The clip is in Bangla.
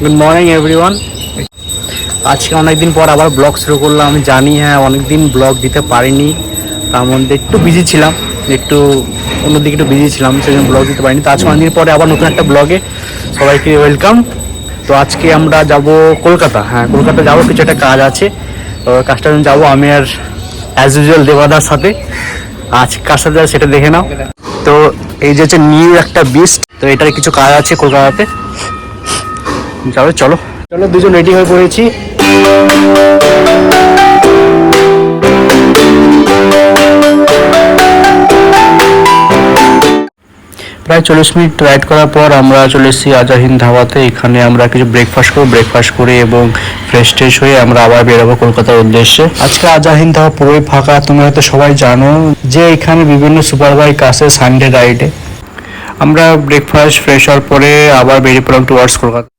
Good morning everyone. আজকে অনেকদিন পর আবার ব্লগ শুরু করলাম। আমি জানি হ্যাঁ অনেকদিন ব্লগ দিতে পারিনি, তার মধ্যে একটু বিজি ছিলাম, একটু অন্যদিকে একটু বিজি ছিলাম, সেই জন্য ব্লগ দিতে পারিনি। তো আজকে অনেকদিন পরে আবার নতুন একটা ব্লগে সবাইকে ওয়েলকাম। তো আজকে আমরা যাব কলকাতা। হ্যাঁ, কলকাতা যাবো, কিছু একটা কাজ আছে। তো কাজটার জন্য যাবো আমি আর অ্যাজ ইউজুয়াল দেবাদার সাথে। আজ কার সাথে যাবো সেটা দেখে নাও। তো এই যে হচ্ছে নিউ একটা বিস্ট, তো এটার কিছু কাজ আছে কলকাতাতে। যাবে, চলো চলো, দুজন রেডি হয়ে পড়েছি। প্রায় 40 মিনিট রাইড করার পর আমরা চলে এসেছি আজাহিন্দ ধাবাতে। এখানে আমরা কিছু ব্রেকফাস্ট করে এবং ফ্রেশ ট্রেশ হয়ে আমরা আবার বেরোবো কলকাতার উদ্দেশ্যে। আজকে আজাহিন্দ ধাবা পুরোই ফাঁকা। তোমরা হয়তো সবাই জানো যে এখানে বিভিন্ন সুপার বাইক আসে সানডে রাইডে। আমরা ব্রেকফাস্ট ফ্রেশ হওয়ার পরে আবার বেরিয়ে পড়লাম টুয়ার্ডস কলকাতা।